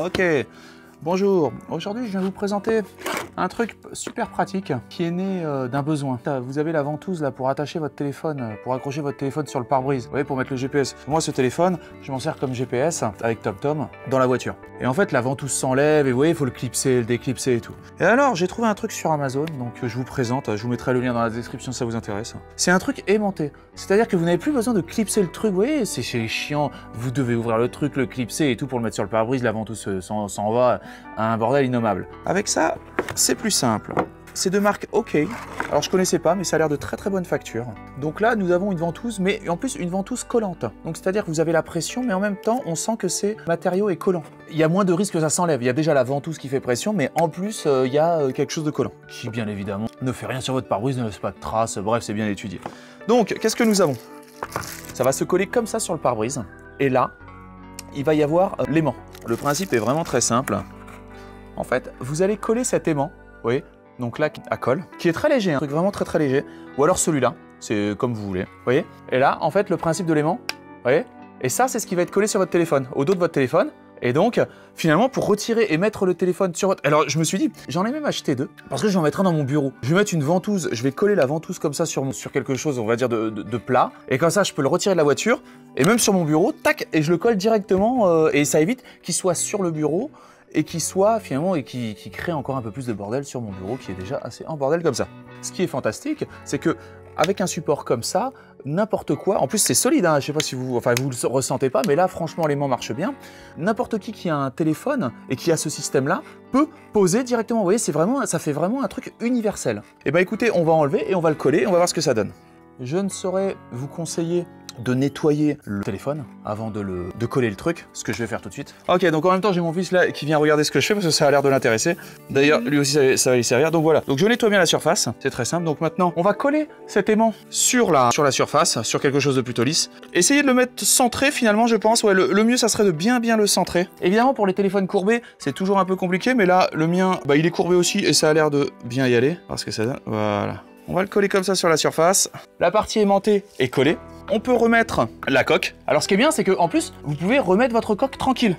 Ok, bonjour. Aujourd'hui, je viens vous présenter un truc super pratique qui est né d'un besoin. Vous avez la ventouse là pour attacher votre téléphone, pour accrocher votre téléphone sur le pare-brise. Vous voyez, pour mettre le GPS. Moi, ce téléphone, je m'en sers comme GPS avec TomTom dans la voiture. Et en fait, la ventouse s'enlève et vous voyez, il faut le clipser, le déclipser et tout. Et alors, j'ai trouvé un truc sur Amazon, donc je vous présente. Je vous mettrai le lien dans la description si ça vous intéresse. C'est un truc aimanté. C'est-à-dire que vous n'avez plus besoin de clipser le truc. Vous voyez, c'est chiant. Vous devez ouvrir le truc, le clipser et tout pour le mettre sur le pare-brise. La ventouse s'en va à un bordel innommable. Avec ça, c'est plus simple. C'est de marque OK. Alors je connaissais pas, mais ça a l'air de très très bonne facture. Donc là, nous avons une ventouse, mais en plus une ventouse collante. Donc c'est-à-dire que vous avez la pression, mais en même temps, on sent que ce matériau est collant. Il y a moins de risques que ça s'enlève. Il y a déjà la ventouse qui fait pression, mais en plus, il y a quelque chose de collant. Qui, bien évidemment, ne fait rien sur votre pare-brise, ne laisse pas de traces. Bref, c'est bien étudié. Donc, qu'est-ce que nous avons? Ça va se coller comme ça sur le pare-brise. Et là, il va y avoir l'aimant. Le principe est vraiment très simple. En fait, vous allez coller cet aimant, vous voyez, donc là, à colle, qui est très léger, un truc vraiment très très léger, ou alors celui-là, c'est comme vous voulez, vous voyez. Et là, en fait, le principe de l'aimant, vous voyez, et ça, c'est ce qui va être collé sur votre téléphone, au dos de votre téléphone. Et donc, finalement, pour retirer et mettre le téléphone sur votre... Alors, je me suis dit, j'en ai même acheté deux, parce que je vais en mettre un dans mon bureau. Je vais mettre une ventouse, je vais coller la ventouse comme ça sur quelque chose, on va dire, de plat. Et comme ça, je peux le retirer de la voiture, et même sur mon bureau, tac, et je le colle directement, et ça évite qu'il soit sur le bureau, et qui soit finalement, et qui crée encore un peu plus de bordel sur mon bureau, qui est déjà assez en bordel comme ça. Ce qui est fantastique, c'est que avec un support comme ça, n'importe quoi, en plus c'est solide, hein, je sais pas si vous, enfin vous le ressentez pas, mais là franchement l'aimant marche bien. N'importe qui a un téléphone et qui a ce système-là peut poser directement. Vous voyez, c'est vraiment, ça fait vraiment un truc universel. Et ben écoutez, on va enlever et on va le coller, et on va voir ce que ça donne. Je ne saurais vous conseiller de nettoyer le téléphone avant de coller le truc, ce que je vais faire tout de suite. Ok, donc en même temps j'ai mon fils là qui vient regarder ce que je fais parce que ça a l'air de l'intéresser. D'ailleurs lui aussi ça va lui servir, donc voilà. Donc je nettoie bien la surface, c'est très simple. Donc maintenant on va coller cet aimant sur la surface, sur quelque chose de plutôt lisse. Essayez de le mettre centré finalement, je pense. Ouais, le mieux ça serait de bien le centrer. Évidemment pour les téléphones courbés c'est toujours un peu compliqué, mais là le mien bah, il est courbé aussi et ça a l'air de bien y aller parce que ça donne, voilà. On va le coller comme ça sur la surface. La partie aimantée est collée. On peut remettre la coque. Alors ce qui est bien, c'est qu'en plus, vous pouvez remettre votre coque tranquille.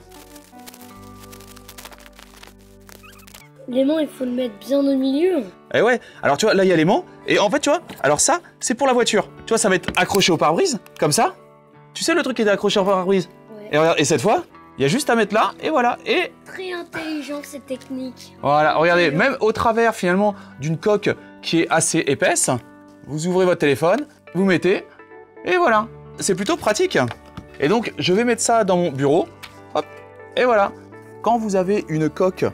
L'aimant, il faut le mettre bien au milieu. Eh ouais, alors tu vois, là il y a l'aimant. Et en fait, tu vois, alors ça, c'est pour la voiture. Tu vois, ça va être accroché au pare-brise, comme ça. Tu sais le truc qui était accroché au pare-brise? Ouais. Et regarde, et cette fois, il y a juste à mettre là, et voilà. Et très intelligent cette technique. voilà, regardez, même au travers finalement d'une coque qui est assez épaisse, vous ouvrez votre téléphone, vous mettez, et voilà. C'est plutôt pratique. Et donc, je vais mettre ça dans mon bureau, hop, et voilà. Quand vous avez une coque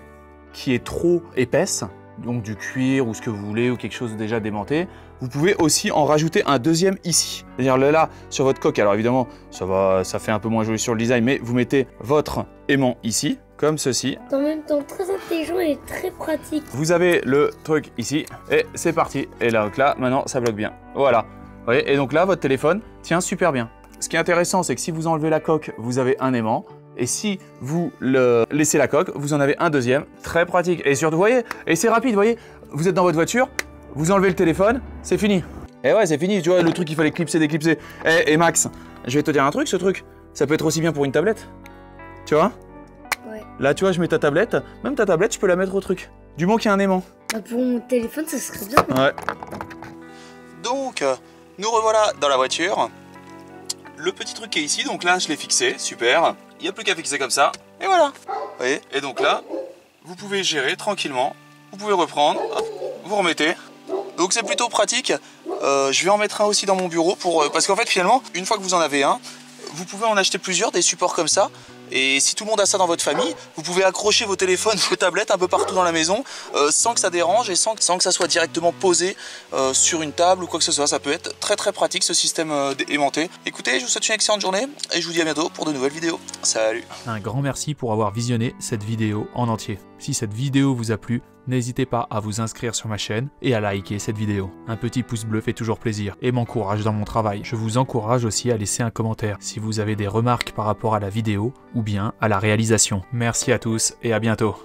qui est trop épaisse, donc du cuir ou ce que vous voulez, ou quelque chose déjà démonté, vous pouvez aussi en rajouter un deuxième ici. C'est-à-dire là, sur votre coque, alors évidemment, ça fait un peu moins joli sur le design, mais vous mettez votre aimant ici, comme ceci. En même temps, très intelligent et très pratique. Vous avez le truc ici, et c'est parti. Et là, donc là, maintenant, ça bloque bien. Voilà. Vous voyez, et donc là, votre téléphone tient super bien. Ce qui est intéressant, c'est que si vous enlevez la coque, vous avez un aimant. Et si vous laissez la coque, vous en avez un deuxième. Très pratique. Et surtout, vous voyez, et c'est rapide, vous voyez, vous êtes dans votre voiture, vous enlevez le téléphone, c'est fini. Et ouais, c'est fini, tu vois, le truc qu'il fallait clipser, déclipser. Et Max, je vais te dire un truc, ce truc, ça peut être aussi bien pour une tablette. Tu vois? Ouais. Là, tu vois, je mets ta tablette. Même ta tablette, je peux la mettre au truc. Du moment qu'il y a un aimant. Bah pour mon téléphone, ça serait bien. Ouais. Donc, nous revoilà dans la voiture. Le petit truc qui est ici, donc là, je l'ai fixé, super. Il n'y a plus qu'à fixer comme ça. Et voilà. Vous voyez? Et donc là, vous pouvez gérer tranquillement. Vous pouvez reprendre, hop, vous remettez. Donc c'est plutôt pratique. Je vais en mettre un aussi dans mon bureau parce qu'en fait, finalement, une fois que vous en avez un, vous pouvez en acheter plusieurs, des supports comme ça. Et si tout le monde a ça dans votre famille, vous pouvez accrocher vos téléphones, vos tablettes un peu partout dans la maison sans que ça dérange et sans que ça soit directement posé sur une table ou quoi que ce soit. Ça peut être très très pratique ce système aimanté. Écoutez, je vous souhaite une excellente journée et je vous dis à bientôt pour de nouvelles vidéos. Salut! Un grand merci pour avoir visionné cette vidéo en entier. Si cette vidéo vous a plu, n'hésitez pas à vous inscrire sur ma chaîne et à liker cette vidéo. Un petit pouce bleu fait toujours plaisir et m'encourage dans mon travail. Je vous encourage aussi à laisser un commentaire si vous avez des remarques par rapport à la vidéo ou bien à la réalisation. Merci à tous et à bientôt.